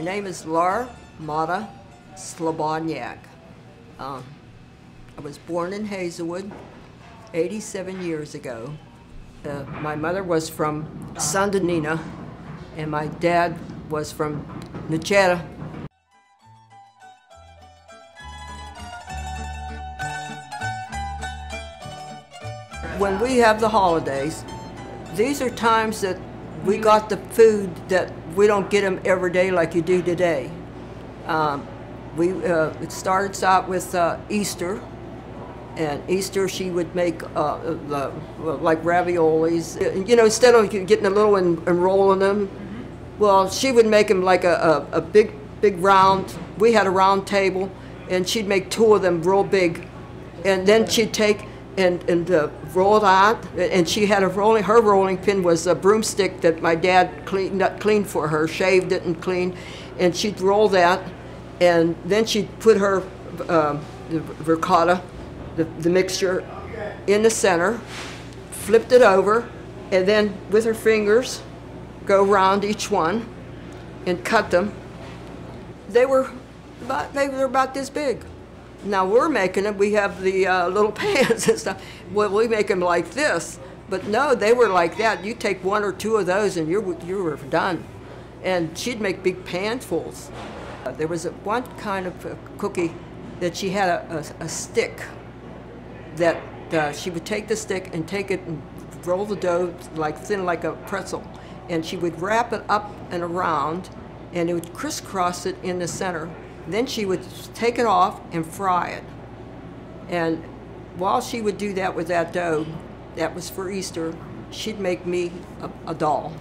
My name is Motta Slobodnjak. I was born in Hazelwood 87 years ago. My mother was from Slobodnjak and my dad was from Motta. When we have the holidays, these are times that we got the food that we don't get them every day like you do today. It starts out with Easter, and Easter she would make like raviolis. You know, instead of getting a little and rolling them, well, she would make them like a big round. We had a round table, and she'd make two of them real big, and then she'd take and roll that, and she had her rolling pin was a broomstick that my dad cleaned for her, shaved it and cleaned, and she'd roll that, and then she'd put her ricotta, the mixture, in the center, flipped it over, and then with her fingers go around each one and cut them. They were about this big. Now we're making them, we have the little pans and stuff. Well, we make them like this, but no, they were like that. You take one or two of those and you were done. And she'd make big panfuls. There was one kind of cookie that she had a stick that she would take the stick and take it and roll the dough like thin like a pretzel. And she would wrap it up and around and it would crisscross it in the center. Then she would take it off and fry it. And while she would do that with that dough, that was for Easter, she'd make me a doll.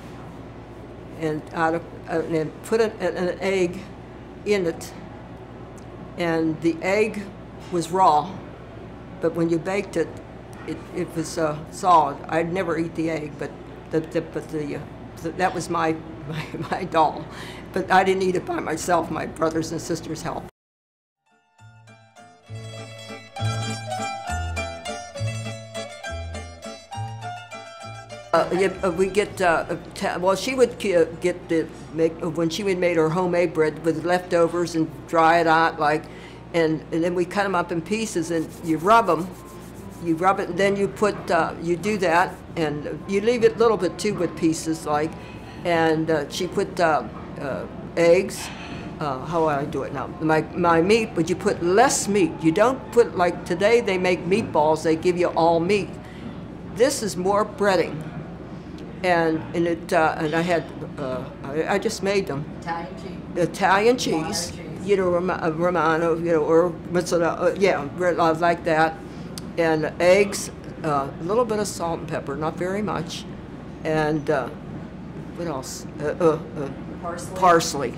And and put an egg in it. And the egg was raw, but when you baked it, it was solid. I'd never eat the egg, but that was my doll. But I didn't eat it by myself. My brothers and sisters helped. We get, well, she would when she made her homemade bread with leftovers and dry it out, and then we cut them up in pieces and you rub them. You rub it and then you do that and you leave it a little bit too with pieces and she put eggs. How would I do it now? My meat, but you put less meat. You don't put, like today they make meatballs, they give you all meat. This is more breading. And I had, I just made them. Italian cheese. You know, Romano, you know, or mozzarella, yeah, like that. And eggs, a little bit of salt and pepper, not very much. And what else? Parsley.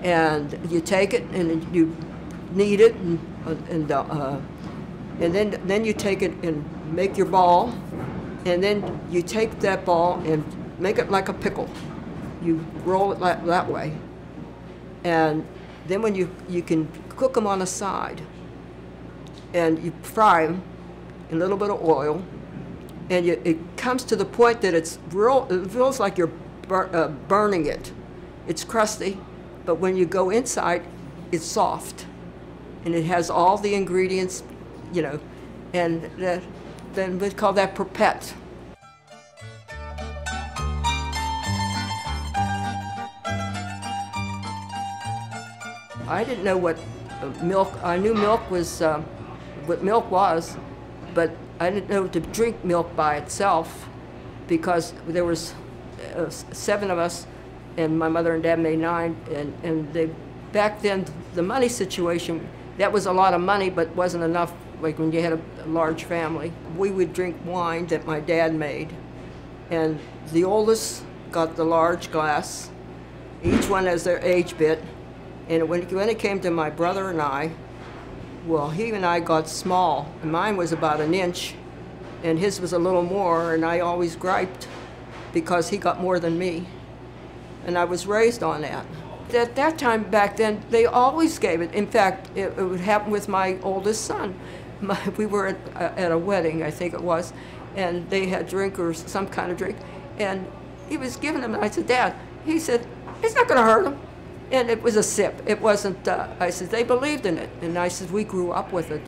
And you take it and you knead it, and then you take it and make your ball, and then you take that ball and make it like a pickle. You roll it that way, and then when you can cook them on the side, and you fry them in a little bit of oil, and it comes to the point that it feels like you're burning it. It's crusty, but when you go inside, it's soft, and it has all the ingredients, you know, and then we call that perpet. I didn't know what milk. I knew milk was what milk was, but I didn't know to drink milk by itself, because there was 7 of us, and my mother and dad made 9, and back then the money situation, that was a lot of money, but wasn't enough. Like when you had a large family, we would drink wine that my dad made, and the oldest got the large glass. Each one has their age bit, and when it came to my brother and I, well, he and I got small, and mine was about 1 inch, and his was a little more, and I always griped because he got more than me, and I was raised on that. At that time back then, they always gave it. In fact, it would happen with my oldest son. We were at a wedding, I think it was, and they had drink or some kind of drink, and he was giving them, and I said, Dad, he said, it's not going to hurt him. And it was a sip. It wasn't, I said, they believed in it. And I said, we grew up with it.